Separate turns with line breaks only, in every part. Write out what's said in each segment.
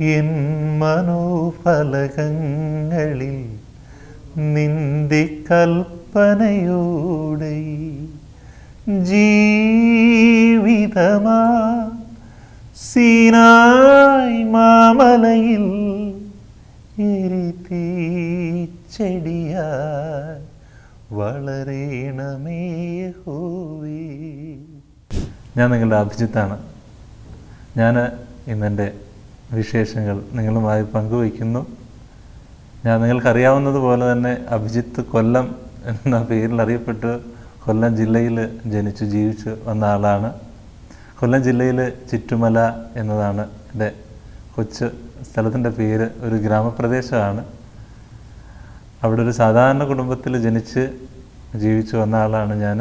N മനോഫലകങ്ങളിൽ നിന്റെ കൽപ്പനയോടെ ജീവിതമാ സീനായ് മാമലയിൽ എരിതീച്ചെടിയായി വളരണമേ യഹോവേ. ഞാൻ നിങ്ങളുടെ അഭിജിത്താണ്. ഞാൻ ഇന്നെൻ്റെ വിശേഷങ്ങൾ നിങ്ങളുമായി പങ്കുവയ്ക്കുന്നു. ഞാൻ നിങ്ങൾക്കറിയാവുന്നതുപോലെ തന്നെ അഭിജിത്ത് കൊല്ലം എന്ന പേരിൽ അറിയപ്പെട്ട് കൊല്ലം ജില്ലയിൽ ജനിച്ചു ജീവിച്ച് വന്ന ആളാണ്. കൊല്ലം ജില്ലയിൽ ചുറ്റുമല എന്നതാണ് എൻ്റെ കൊച്ചു സ്ഥലത്തിൻ്റെ പേര്. ഒരു ഗ്രാമപ്രദേശമാണ്. അവിടെ ഒരു സാധാരണ കുടുംബത്തിൽ ജനിച്ച് ജീവിച്ചു വന്ന ആളാണ് ഞാൻ.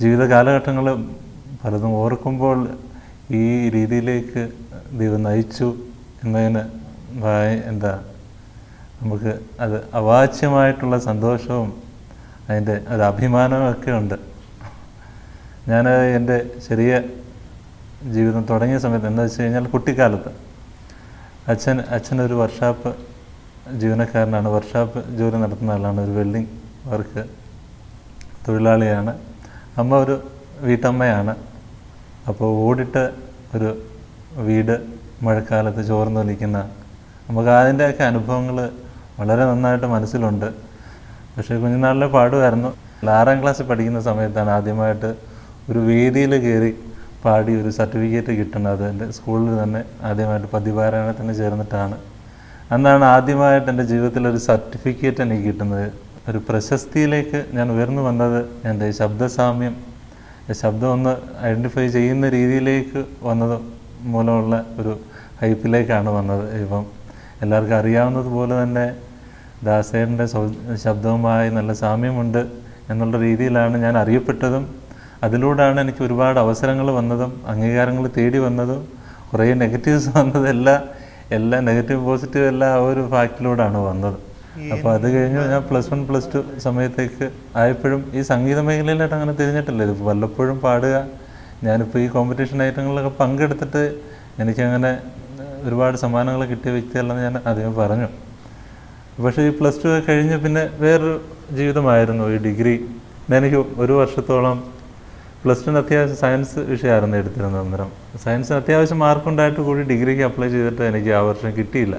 ജീവിത കാലഘട്ടങ്ങൾ പലതും ഓർക്കുമ്പോൾ ഈ രീതിയിലേക്ക് ദൈവം നയിച്ചു എന്നതിന് നമുക്ക് അത് അവാച്യമായിട്ടുള്ള സന്തോഷവും അതിൻ്റെ ഒരു അഭിമാനമൊക്കെ ഉണ്ട്. ഞാൻ എൻ്റെ ചെറിയ ജീവിതം തുടങ്ങിയ സമയത്ത് എന്താ വെച്ച് കഴിഞ്ഞാൽ, കുട്ടിക്കാലത്ത് അച്ഛനൊരു വർക്ക്ഷോപ്പ് ജീവനക്കാരനാണ്. വർക്ക്ഷോപ്പ് ജോലി നടത്തുന്ന ആളാണ്. ഒരു വെൽഡിങ് വർക്ക് തൊഴിലാളിയാണ്. അമ്മ ഒരു വീട്ടമ്മയാണ്. അപ്പോൾ ഓടിട്ട് ഒരു വീട് മഴക്കാലത്ത് ചോർന്നൊലിക്കുന്ന നമുക്ക് അതിൻ്റെയൊക്കെ അനുഭവങ്ങൾ വളരെ നന്നായിട്ട് മനസ്സിലുണ്ട്. പക്ഷേ കുഞ്ഞുനാളിലെ പാടുമായിരുന്നു. 6ാം ക്ലാസ്സിൽ പഠിക്കുന്ന സമയത്താണ് ആദ്യമായിട്ട് ഒരു വേദിയിൽ കയറി പാടി ഒരു സർട്ടിഫിക്കറ്റ് കിട്ടുന്നത്. എൻ്റെ സ്കൂളിൽ തന്നെ ആദ്യമായിട്ട് പദ്യപാരായണത്തിന് ചേർന്നിട്ടാണ്. അന്നാണ് ആദ്യമായിട്ട് എൻ്റെ ജീവിതത്തിലൊരു സർട്ടിഫിക്കറ്റ് എനിക്ക് കിട്ടുന്നത്. ഒരു പ്രശസ്തിയിലേക്ക് ഞാൻ ഉയർന്നു വന്നത് എൻ്റെ ശബ്ദസാമ്യം, ശബ്ദം ഒന്ന് ഐഡൻറ്റിഫൈ ചെയ്യുന്ന രീതിയിലേക്ക് വന്നത് മൂലമുള്ള ഒരു ഹൈപ്പിലേക്കാണ് വന്നത്. ഇപ്പം എല്ലാവർക്കും അറിയാവുന്നതുപോലെ തന്നെ ദാസേട്ടൻ്റെ ശബ്ദവുമായി നല്ല സാമ്യമുണ്ട് എന്നുള്ള രീതിയിലാണ് ഞാൻ അറിയപ്പെട്ടതും. അതിലൂടെയാണ് എനിക്ക് ഒരുപാട് അവസരങ്ങൾ വന്നതും അംഗീകാരങ്ങൾ തേടി വന്നതും. കുറേ നെഗറ്റീവ്സ് വന്നതെല്ലാം നെഗറ്റീവ് പോസിറ്റീവ് എല്ലാം ആ ഒരു ഫാക്റ്റിലൂടെയാണ് വന്നത്. അപ്പോൾ അത് കഴിഞ്ഞ് ഞാൻ +1 +2 സമയത്തേക്ക് ആയപ്പോഴും ഈ സംഗീത മേഖലയിലായിട്ട് അങ്ങനെ തിരിഞ്ഞിട്ടില്ല. ഇത് വല്ലപ്പോഴും പാടുക. ഞാനിപ്പോൾ ഈ കോമ്പറ്റീഷൻ ഐറ്റങ്ങളിലൊക്കെ പങ്കെടുത്തിട്ട് എനിക്കങ്ങനെ ഒരുപാട് സമ്മാനങ്ങൾ കിട്ടിയ വ്യക്തിയല്ലെന്ന് ഞാൻ ആദ്യം പറഞ്ഞു. പക്ഷേ ഈ +2 കഴിഞ്ഞ് പിന്നെ വേറൊരു ജീവിതമായിരുന്നു ഈ ഡിഗ്രി. എനിക്ക് ഒരു വർഷത്തോളം +2 അത്യാവശ്യം സയൻസ് വിഷയമായിരുന്നു എടുത്തിരുന്നത്. അന്നേരം സയൻസിന് അത്യാവശ്യം മാർക്കുണ്ടായിട്ട് കൂടി ഡിഗ്രിക്ക് അപ്ലൈ ചെയ്തിട്ട് എനിക്ക് ആ വർഷം കിട്ടിയില്ല.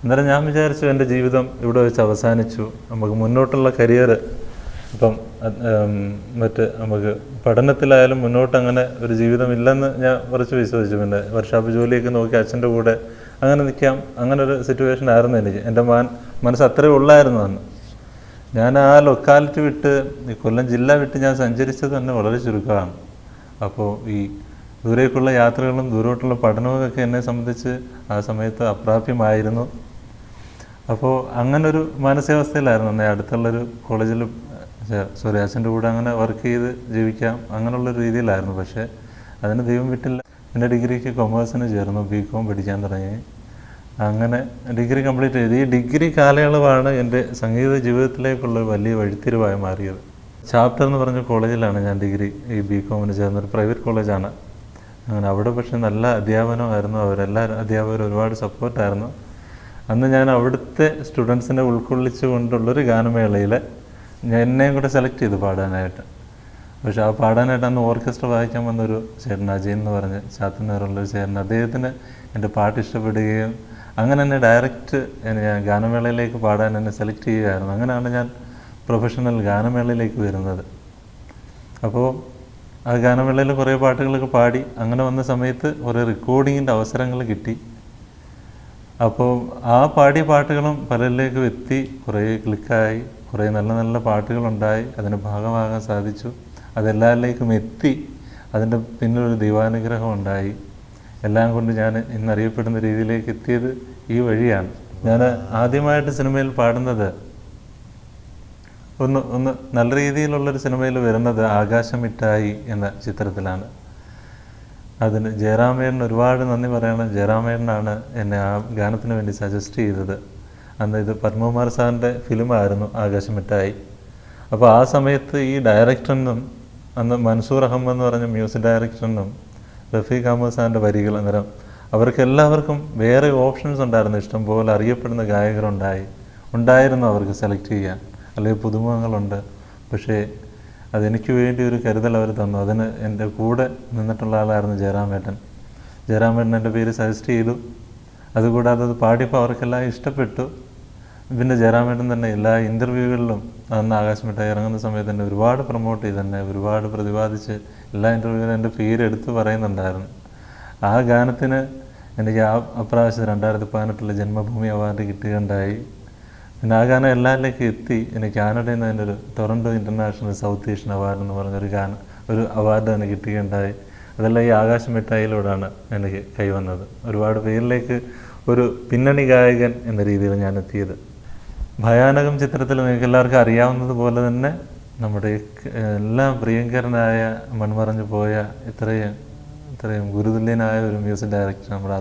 അന്നേരം ഞാൻ വിചാരിച്ചു എൻ്റെ ജീവിതം ഇവിടെ വെച്ച് അവസാനിച്ചു, നമുക്ക് മുന്നോട്ടുള്ള കരിയർ ഇപ്പം നമുക്ക് പഠനത്തിലായാലും മുന്നോട്ടങ്ങനെ ഒരു ജീവിതമില്ലെന്ന് ഞാൻ കുറച്ച് വിശ്വസിച്ചു. പിന്നെ വർക്ക്ഷോപ്പ് ജോലിയൊക്കെ നോക്കി അച്ഛൻ്റെ കൂടെ അങ്ങനെ നിൽക്കാം, അങ്ങനെ ഒരു സിറ്റുവേഷൻ ആയിരുന്നു എനിക്ക്. എൻ്റെ മനസ്സ് അത്രയും ഉള്ളായിരുന്നു അന്ന്. ഞാൻ ആ ലൊക്കാലിറ്റി വിട്ട് ഈ കൊല്ലം ജില്ല വിട്ട് ഞാൻ സഞ്ചരിച്ചത് തന്നെ വളരെ ചുരുക്കമാണ്. അപ്പോൾ ഈ ദൂരേക്കുള്ള യാത്രകളും ദൂരോട്ടുള്ള പഠനവുമൊക്കെ എന്നെ സംബന്ധിച്ച് ആ സമയത്ത് അപ്രാപ്യമായിരുന്നു. അപ്പോൾ അങ്ങനൊരു മാനസികാവസ്ഥയിലായിരുന്നു. എന്നെ അടുത്തുള്ളൊരു കോളേജിൽ അച്ഛൻ്റെ കൂടെ അങ്ങനെ വർക്ക് ചെയ്ത് ജീവിക്കാം അങ്ങനെയുള്ളൊരു രീതിയിലായിരുന്നു. പക്ഷേ അതിന് ദൈവം വിട്ടില്ല. പിന്നെ ഡിഗ്രിക്ക് കൊമേഴ്സിന് ചേർന്നു, BCom പഠിക്കാൻ തുടങ്ങി. അങ്ങനെ ഡിഗ്രി കംപ്ലീറ്റ് ചെയ്ത് ഈ ഡിഗ്രി കാലയളവാണ് എൻ്റെ സംഗീത ജീവിതത്തിലേക്കുള്ള വലിയ വഴിത്തിരിവായി മാറിയത്. ചാപ്റ്റർ എന്ന് പറഞ്ഞ കോളേജിലാണ് ഞാൻ ഡിഗ്രി ഈ BComന് ചേർന്നൊരു പ്രൈവറ്റ് കോളേജാണ്. അങ്ങനെ അവിടെ പക്ഷേ നല്ല അധ്യാപനമായിരുന്നു. അധ്യാപകർ ഒരുപാട് സപ്പോർട്ടായിരുന്നു. അന്ന് ഞാൻ അവിടുത്തെ സ്റ്റുഡൻസിനെ ഉൾക്കൊള്ളിച്ചു കൊണ്ടുള്ളൊരു ഗാനമേളയിൽ എന്നെയും കൂടെ സെലക്ട് ചെയ്തു പാടാനായിട്ട്. പക്ഷെ ആ പാടാനായിട്ട് അന്ന് ഓർക്കസ്ട്ര വായിക്കാൻ വന്നൊരു ചേട്ടൻ, അജയൻ എന്ന് പറഞ്ഞ് ചാത്തന്നേറുള്ളൊരു ചേട്ടൻ, അദ്ദേഹത്തിന് എൻ്റെ പാട്ട് ഇഷ്ടപ്പെടുകയും അങ്ങനെ എന്നെ ഡയറക്റ്റ് ഞാൻ ഗാനമേളയിലേക്ക് പാടാൻ എന്നെ സെലക്ട് ചെയ്യുകയായിരുന്നു. അങ്ങനെയാണ് ഞാൻ പ്രൊഫഷണൽ ഗാനമേളയിലേക്ക് വരുന്നത്. അപ്പോൾ ആ ഗാനമേളയിൽ കുറേ പാട്ടുകളൊക്കെ പാടി. അങ്ങനെ വന്ന സമയത്ത് കുറേ റെക്കോർഡിങ്ങിൻ്റെ അവസരങ്ങൾ കിട്ടി. അപ്പോൾ ആ പാടിയ പാട്ടുകളും പലരിലേക്കും എത്തി, കുറേ ക്ലിക്കായി, കുറേ നല്ല നല്ല പാട്ടുകളുണ്ടായി, അതിന് ഭാഗമാകാൻ സാധിച്ചു. അതെല്ലാവരിലേക്കും എത്തി. അതിൻ്റെ പിന്നിലൊരു ദൈവാനുഗ്രഹം ഉണ്ടായി. എല്ലാം കൊണ്ട് ഞാൻ ഇന്നറിയപ്പെടുന്ന രീതിയിലേക്ക് എത്തിയത് ഈ വഴിയാണ്. ഞാൻ ആദ്യമായിട്ട് സിനിമയിൽ പാടുന്നത് ഒന്ന് നല്ല രീതിയിലുള്ളൊരു സിനിമയിൽ വരുന്നത് ആകാശമിട്ടായി എന്ന ചിത്രത്തിലാണ്. അതിന് ജയറാമേട്ടന് ഒരുപാട് നന്ദി പറയണം. ജയറാമേട്ടനാണ് എന്നെ ആ ഗാനത്തിന് വേണ്ടി സജസ്റ്റ് ചെയ്തത്. അന്ന് ഇത് പത്മകുമാർ സാറിൻ്റെ ഫിലിമായിരുന്നു ആകാശമിട്ടായി. അപ്പോൾ ആ സമയത്ത് ഈ ഡയറക്ടറിനും അന്ന് മൻസൂർ അഹമ്മദ് എന്ന് പറഞ്ഞ മ്യൂസിക് ഡയറക്ടറിനും റഫീഖ് അഹമ്മദ് സാറിൻ്റെ വരികൾ, അന്നേരം അവർക്കെല്ലാവർക്കും വേറെ ഓപ്ഷൻസ് ഉണ്ടായിരുന്നു, ഇഷ്ടംപോലെ അറിയപ്പെടുന്ന ഉണ്ടായിരുന്നു അവർക്ക് സെലക്ട് ചെയ്യാൻ, അല്ലെങ്കിൽ പുതുമുഖങ്ങളുണ്ട്. പക്ഷേ അതെനിക്ക് വേണ്ടി ഒരു കരുതൽ അവർ തന്നു. അതിന് എൻ്റെ കൂടെ നിന്നിട്ടുള്ള ആളായിരുന്നു ജയറാമേട്ടൻ. ജയറാമേട്ടൻ എൻ്റെ പേര് സജസ്റ്റ് ചെയ്തു. അതുകൂടാതെ അത് പാടിയപ്പോൾ അവർക്കെല്ലാം ഇഷ്ടപ്പെട്ടു. പിന്നെ ജയറാമേട്ടൻ തന്നെ എല്ലാ ഇൻ്റർവ്യൂകളിലും അന്ന് ആകാശമിട്ടായി ഇറങ്ങുന്ന സമയത്ത് തന്നെ ഒരുപാട് പ്രൊമോട്ട് ചെയ്ത് തന്നെ ഒരുപാട് പ്രതിപാദിച്ച് എല്ലാ ഇൻ്റർവ്യൂവിലും എൻ്റെ പേര് എടുത്ത് പറയുന്നുണ്ടായിരുന്നു. ആ ഗാനത്തിന് എനിക്ക് അപ്രാവശ്യം 2018 ജന്മഭൂമി അവാർഡ് കിട്ടുകയുണ്ടായി. പിന്നെ ആ ഗാനം എല്ലാവരിലേക്കും എത്തി. എനിക്ക് കാനഡയിൽ നിന്ന് അതിൻ്റെ ഒരു Toronto international south Asian award എന്ന് പറഞ്ഞൊരു ഒരു അവാർഡ് എനിക്ക് കിട്ടുകയുണ്ടായി. അതെല്ലാം ഈ ആകാശമിട്ടായിലൂടെയാണ് എനിക്ക് കൈവന്നത്. ഒരുപാട് പേരിലേക്ക് ഒരു പിന്നണി ഗായകൻ എന്ന രീതിയിൽ ഞാൻ എത്തിയത്. ഭയാനകം ചിത്രത്തിൽ നിങ്ങൾക്ക് എല്ലാവർക്കും അറിയാവുന്നത് പോലെ തന്നെ നമ്മുടെ എല്ലാം പ്രിയങ്കരനായ മൺമറഞ്ഞു പോയ ഇത്രയും ഗുരുതുല്യനായ ഒരു മ്യൂസിക് ഡയറക്ടർ നമ്മുടെ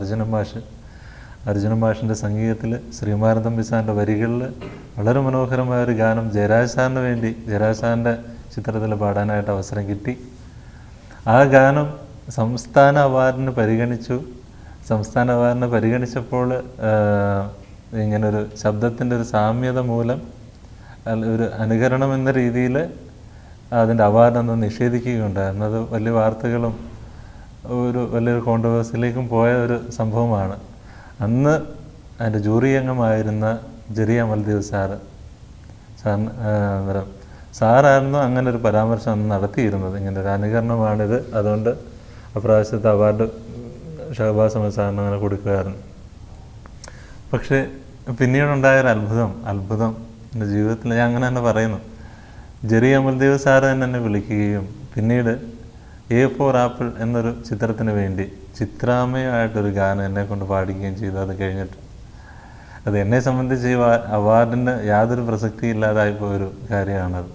അർജുനൻ മാഷിൻ്റെ സംഗീതത്തിൽ ശ്രീകുമാരൻ തമ്പി സാറിൻ്റെ വരികളിൽ വളരെ മനോഹരമായ ഒരു ഗാനം ജയരാജ് സാറിൻ്റെ ചിത്രത്തിൽ പാടാനായിട്ട് അവസരം കിട്ടി. ആ ഗാനം സംസ്ഥാന അവാർഡിന് പരിഗണിച്ചപ്പോൾ ഇങ്ങനൊരു ശബ്ദത്തിൻ്റെ ഒരു സാമ്യത മൂലം ഒരു അനുകരണം എന്ന രീതിയിൽ അതിൻ്റെ അവാർഡൊന്ന് നിഷേധിക്കുകയുണ്ടായിരുന്നു. അത് വലിയ വാർത്തകളും വലിയൊരു കോൺട്രവേഴ്സിയിലേക്കും പോയ ഒരു സംഭവമാണ്. അന്ന് അതിൻ്റെ ജൂറി അംഗമായിരുന്ന ജെറി അമൽദേവ് സാറായിരുന്നു അങ്ങനെ ഒരു പരാമർശം അന്ന് നടത്തിയിരുന്നത്. ഇങ്ങനെ ഒരു അനുകരണമാണിത്, അതുകൊണ്ട് അപ്രാവശ്യത്തെ അവാർഡ് ഷഹബാസ് അഹമ്മദ് സാറിന് അങ്ങനെ കൊടുക്കുകയായിരുന്നു. പക്ഷേ പിന്നീടുണ്ടായൊരു അത്ഭുതം എൻ്റെ ജീവിതത്തിൽ ഞാൻ അങ്ങനെ തന്നെ പറയുന്നു. ജെറി അമൽദേവ് സാറ് തന്നെ എന്നെ വിളിക്കുകയും പിന്നീട് A for Apple എന്നൊരു ചിത്രത്തിന് വേണ്ടി ചിത്രാമയായിട്ടൊരു ഗാനം എന്നെ കൊണ്ട് പാടിക്കുകയും ചെയ്തു. അത് കഴിഞ്ഞിട്ട് അത് എന്നെ സംബന്ധിച്ച് ഈ അവാർഡിന് യാതൊരു പ്രസക്തി ഇല്ലാതായിപ്പോയൊരു കാര്യമാണത്.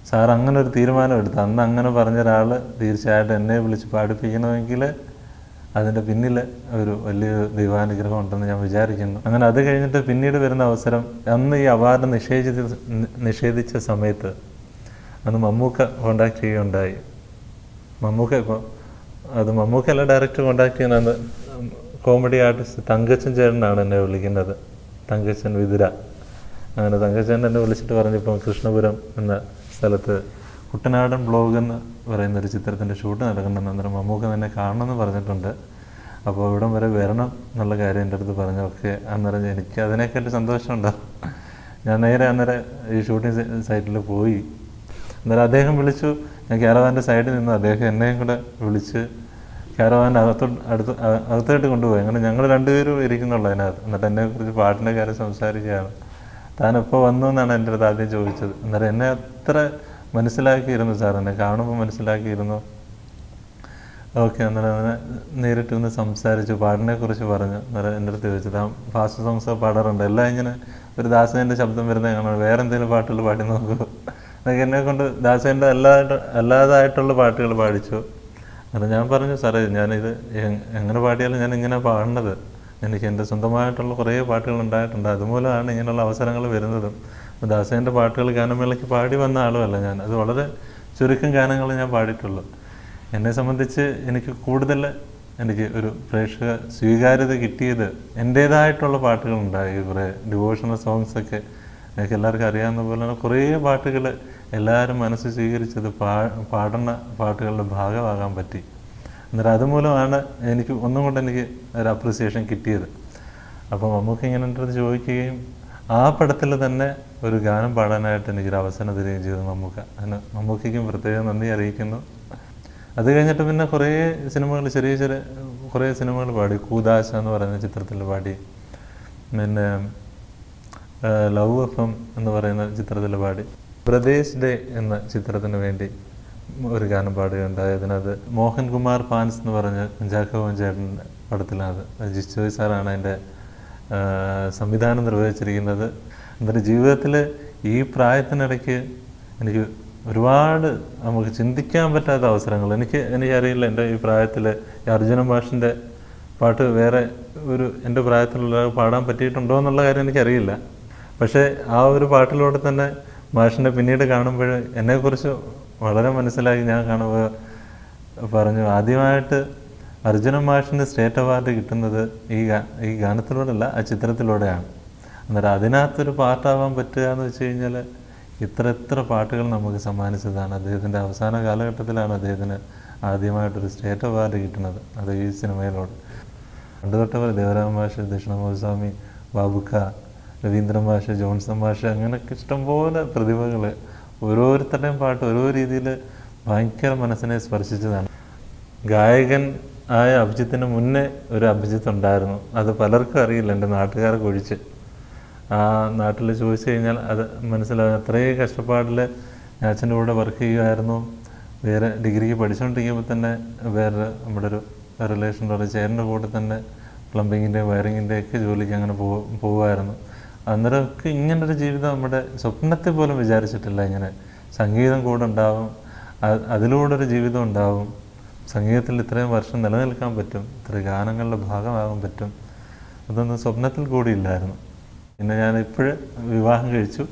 സാർ അങ്ങനെ ഒരു തീരുമാനം എടുത്തു. അന്ന് അങ്ങനെ പറഞ്ഞ ഒരാൾ തീർച്ചയായിട്ടും എന്നെ വിളിച്ച് പാടിപ്പിക്കണമെങ്കിൽ അതിൻ്റെ പിന്നിൽ ഒരു വലിയൊരു ദൈവാനുഗ്രഹം ഉണ്ടെന്ന് ഞാൻ വിചാരിക്കുന്നു. അങ്ങനെ അത് കഴിഞ്ഞിട്ട് പിന്നീട് വരുന്ന അവസരം, അന്ന് ഈ അവാർഡ് നിഷേധിച്ച സമയത്ത് അന്ന് മമ്മൂക്ക കോണ്ടാക്ട് ചെയ്യുകയുണ്ടായി. മമ്മൂക്കല്ല ഡയറക്റ്റ് കോണ്ടാക്ട് ചെയ്യുന്നത്. കോമഡി ആർട്ടിസ്റ്റ് തങ്കച്ചൻ ചേട്ടനാണ് എന്നെ വിളിക്കുന്നത്, തങ്കച്ചൻ വിതുര. അങ്ങനെ തങ്കച്ചൻ എന്നെ വിളിച്ചിട്ട് പറഞ്ഞപ്പോൾ കൃഷ്ണപുരം എന്ന സ്ഥലത്ത് കുട്ടനാടൻ ബ്ലോഗ് എന്ന് പറയുന്നൊരു ചിത്രത്തിൻ്റെ ഷൂട്ട് നടക്കുന്നുണ്ട്, അന്നേരം മമ്മൂക്ക തന്നെ കാണണമെന്ന് പറഞ്ഞിട്ടുണ്ട്, അപ്പോൾ ഇവിടം വരെ വരണം എന്നുള്ള കാര്യം എൻ്റെ അടുത്ത് പറഞ്ഞൊക്കെ. അന്നേരം എനിക്ക് അതിനേക്കാട്ട് സന്തോഷമുണ്ടാകും. ഞാൻ നേരെ അന്നേരം ഈ ഷൂട്ടിംഗ് സൈറ്റിൽ പോയി. അന്നേരം അദ്ദേഹം വിളിച്ചു. ഞാൻ ക്യാരവാൻ്റെ സൈഡിൽ നിന്ന് അദ്ദേഹം എന്നെയും കൂടെ വിളിച്ച് ക്യാരവാൻ്റെ അകത്തോട്ട് കൊണ്ടുപോയി. അങ്ങനെ ഞങ്ങൾ രണ്ടുപേരും ഇരിക്കുന്നുള്ളൂ അതിനകത്ത്. എന്നിട്ട് എന്നെക്കുറിച്ച് പാട്ടിൻ്റെ കാര്യം സംസാരിക്കുകയാണ്. താനെപ്പോൾ വന്നു എന്നാണ് എൻ്റെ അടുത്ത് ആദ്യം ചോദിച്ചത്. അന്നേരം എന്നെ അത്ര മനസ്സിലാക്കിയിരുന്നു സാർ, എന്നെ കാണുമ്പോൾ മനസ്സിലാക്കിയിരുന്നു. ഓക്കെ, അന്നേരം അങ്ങനെ നേരിട്ട് ഒന്ന് സംസാരിച്ചു, പാട്ടിനെക്കുറിച്ച് പറഞ്ഞു. അന്നേരം എൻ്റെ അടുത്ത് ചോദിച്ചു, താൻ ഫാസ്റ്റ് സോങ്സ് പാടാറുണ്ട്, എല്ലാം ഇങ്ങനെ ഒരു ദാസേൻ്റെ ശബ്ദം വരുന്നത് കാണാൻ, വേറെ എന്തെങ്കിലും പാട്ടുകൾ പാടി നോക്കൂ എന്നൊക്കെ എന്നെ കൊണ്ട് ദാസേൻ്റെ അല്ലാതായിട്ടുള്ള പാട്ടുകൾ പാടിച്ചു. അത് ഞാൻ പറഞ്ഞു, സാറേ ഞാനിത് എങ്ങനെ പാടിയാലും ഞാൻ ഇങ്ങനെ പാടുന്നത്, എനിക്ക് എൻ്റെ സ്വന്തമായിട്ടുള്ള കുറേ പാട്ടുകൾ ഉണ്ടായിട്ടുണ്ട്, അതുമൂലമാണ് ഇങ്ങനെയുള്ള അവസരങ്ങൾ വരുന്നതും. ദാസേൻ്റെ പാട്ടുകൾ ഗാനമേളയ്ക്ക് പാടി വന്ന ആളുമല്ല ഞാൻ, അത് വളരെ ചുരുക്കം ഗാനങ്ങൾ ഞാൻ പാടിയിട്ടുള്ളൂ. എന്നെ സംബന്ധിച്ച് എനിക്ക് ഒരു പ്രേക്ഷക സ്വീകാര്യത കിട്ടിയത് എൻ്റേതായിട്ടുള്ള പാട്ടുകളുണ്ടായി. കുറേ ഡിവോഷണൽ സോങ്സൊക്കെ എനിക്ക് എല്ലാവർക്കും അറിയാവുന്ന പോലെ തന്നെ കുറേ പാട്ടുകൾ എല്ലാവരും മനസ്സ് സ്വീകരിച്ചത് പാടുന്ന പാട്ടുകളുടെ ഭാഗമാകാൻ പറ്റി. അന്നേരം അതുമൂലമാണ് എനിക്ക് ഒന്നും കൊണ്ട് എനിക്ക് ഒരു അപ്രിസിയേഷൻ കിട്ടിയത്. അപ്പം മമ്മൂക്ക ഇങ്ങനെ എൻ്റെ അടുത്ത് ചോദിക്കുകയും ആ പടത്തിൽ തന്നെ ഒരു ഗാനം പാടാനായിട്ട് എനിക്കൊരു അവസരം തരികയും ചെയ്തു മമ്മൂക്ക. അതിന് മമ്മൂക്കയ്ക്കും പ്രത്യേകം നന്ദി അറിയിക്കുന്നു. അത് കഴിഞ്ഞിട്ട് പിന്നെ കുറേ സിനിമകൾ, ചെറിയ കുറേ സിനിമകൾ പാടി. കൂദാശ എന്ന് പറയുന്ന ചിത്രത്തിൽ പാടി. പിന്നെ ലവ് FM എന്ന് പറയുന്ന ചിത്രത്തിൽ പാടി. പ്രദേശ് ഡേ എന്ന ചിത്രത്തിന് വേണ്ടി ഒരു ഗാനം പാടുകയുണ്ടായി. അതിനകത്ത് മോഹൻകുമാർ പാൻസ് എന്ന് പറഞ്ഞ ജാക്കോബൻ ചേട്ടൻ്റെ പടത്തിലാണ്. ജിസ്റ്റോയ് സാറാണ് അതിൻ്റെ സംവിധാനം നിർവഹിച്ചിരിക്കുന്നത്. എന്നിട്ട് ജീവിതത്തിൽ ഈ പ്രായത്തിനിടയ്ക്ക് എനിക്ക് ഒരുപാട് നമുക്ക് ചിന്തിക്കാൻ പറ്റാത്ത അവസരങ്ങൾ, എനിക്കറിയില്ല എൻ്റെ ഈ പ്രായത്തിൽ ഈ അർജുനൻ മാഷിൻ്റെ പാട്ട് വേറെ എൻ്റെ പ്രായത്തിലുള്ള പാടാൻ പറ്റിയിട്ടുണ്ടോ എന്നുള്ള കാര്യം എനിക്കറിയില്ല. പക്ഷേ ആ ഒരു പാട്ടിലൂടെ തന്നെ മാഷിനെ പിന്നീട് കാണുമ്പോൾ എന്നെക്കുറിച്ച് വളരെ മനസ്സിലാക്കി. ഞാൻ കാണുമ്പോൾ പറഞ്ഞു, ആദ്യമായിട്ട് അർജുനൻ മാഷിന് സ്റ്റേറ്റ് അവാർഡ് കിട്ടുന്നത് ഈ ഗാനത്തിലൂടെയല്ല, ആ ചിത്രത്തിലൂടെയാണ്. അന്നേരം അതിനകത്തൊരു പാട്ടാവാൻ പറ്റുക എന്ന് വെച്ച് കഴിഞ്ഞാൽ എത്ര പാട്ടുകൾ നമുക്ക് സമ്മാനിച്ചതാണ്. അദ്ദേഹത്തിൻ്റെ അവസാന കാലഘട്ടത്തിലാണ് അദ്ദേഹത്തിന് ആദ്യമായിട്ടൊരു സ്റ്റേറ്റ് അവാർഡ് കിട്ടുന്നത്, അത് ഈ സിനിമയിലൂടെ. പണ്ട് തൊട്ടവർ ദേവരാമ മാഷ്, ദക്ഷിണാമൂർത്തി, ബാബുക്ക, രവീന്ദ്രൻ മാഷ്, ജോൺസൺ മാഷ്, അങ്ങനെയൊക്കെ ഇഷ്ടംപോലെ പ്രതിഭകൾ. ഓരോരുത്തരുടെയും പാട്ട് ഓരോ രീതിയിൽ ഭയങ്കര മനസ്സിനെ സ്പർശിച്ചതാണ്. ഗായകൻ ആയ അഭിജിത്തിന് മുന്നേ ഒരു അഭിജിത്ത് ഉണ്ടായിരുന്നു. അത് പലർക്കും അറിയില്ല, എൻ്റെ നാട്ടുകാർക്ക് ഒഴിച്ച്. ആ നാട്ടിൽ ചോദിച്ചു കഴിഞ്ഞാൽ അത് മനസ്സിലാകും. അത്രയും കഷ്ടപ്പാടിൽ ഞാൻ അച്ഛൻ്റെ കൂടെ വർക്ക് ചെയ്യുമായിരുന്നു. വേറെ ഡിഗ്രിക്ക് പഠിച്ചുകൊണ്ടിരിക്കുമ്പോൾ തന്നെ വേറെ നമ്മുടെ ഒരു റിലേഷനുള്ള ചേട്ടൻ്റെ കൂടെ തന്നെ പ്ലംബിങ്ങിൻ്റെയും വയറിങ്ങിൻ്റെയൊക്കെ ജോലിക്ക് അങ്ങനെ പോകുമായിരുന്നു. അന്നേരമൊക്കെ ഇങ്ങനൊരു ജീവിതം നമ്മുടെ സ്വപ്നത്തിൽ പോലും വിചാരിച്ചിട്ടില്ല. ഇങ്ങനെ സംഗീതം കൂടെ ഉണ്ടാവും, അതിലൂടെ ഒരു ജീവിതം ഉണ്ടാവും, സംഗീതത്തിൽ ഇത്രയും വർഷം നിലനിൽക്കാൻ പറ്റും, ഇത്ര ഗാനങ്ങളുടെ ഭാഗമാകാൻ പറ്റും, അതൊന്നും സ്വപ്നത്തിൽ കൂടി ഇല്ലായിരുന്നു. പിന്നെ ഞാൻ ഇപ്പോഴും വിവാഹം കഴിച്ചു,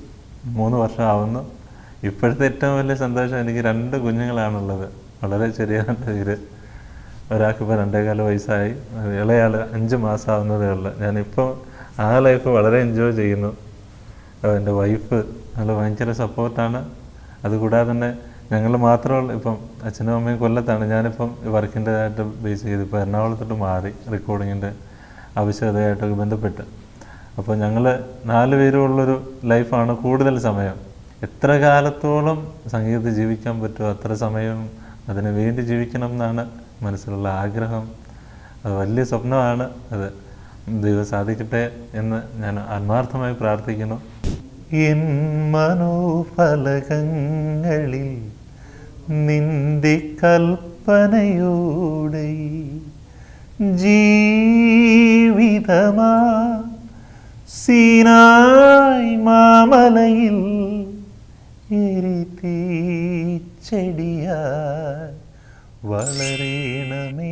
3 വർഷം ആവുന്നു. ഇപ്പോഴത്തെ ഏറ്റവും വലിയ സന്തോഷം, എനിക്ക് 2 കുഞ്ഞുങ്ങളാണുള്ളത്. വളരെ ചെറിയ പേര്. ഒരാൾക്കിപ്പോൾ 2.25 വയസ്സായി, ഇളയാൾ 5 മാസം ആവുന്നതേ ഉള്ളൂ. ഞാനിപ്പോൾ ആ ലൈഫ് വളരെ എൻജോയ് ചെയ്യുന്നു. എൻ്റെ വൈഫ് നല്ല ഭയങ്കര സപ്പോർട്ടാണ്. അതുകൂടാതെ തന്നെ ഞങ്ങൾ മാത്രമല്ല, ഇപ്പം അച്ഛനും അമ്മയും കൊല്ലത്താണ്. ഞാനിപ്പം വർക്കിൻ്റെതായിട്ട് ബേസ് ചെയ്ത് ഇപ്പോൾ എറണാകുളത്തോട്ട് മാറി, റെക്കോർഡിങ്ങിൻ്റെ ആവശ്യകതയായിട്ടൊക്കെ ബന്ധപ്പെട്ട്. അപ്പോൾ ഞങ്ങൾ 4 പേരുള്ളൊരു ലൈഫാണ് കൂടുതൽ സമയം. എത്ര കാലത്തോളം സംഗീതത്തിൽ ജീവിക്കാൻ പറ്റുമോ അത്ര സമയം അതിന് വേണ്ടി ജീവിക്കണം എന്നാണ് മനസ്സിലുള്ള ആഗ്രഹം. അത് വലിയ സ്വപ്നമാണ്. അത് ദൈവം സാധിക്കട്ടെ എന്ന് ഞാൻ ആത്മാർത്ഥമായി പ്രാർത്ഥിക്കുന്നു. എൻ മനോഫലകങ്ങളിൽ നിന്റെ കൽപ്പനയോടെ ജീവിതമാ സീനായ് മാമലയിൽ എരിതീച്ചെടിയായി വളരേണമേ.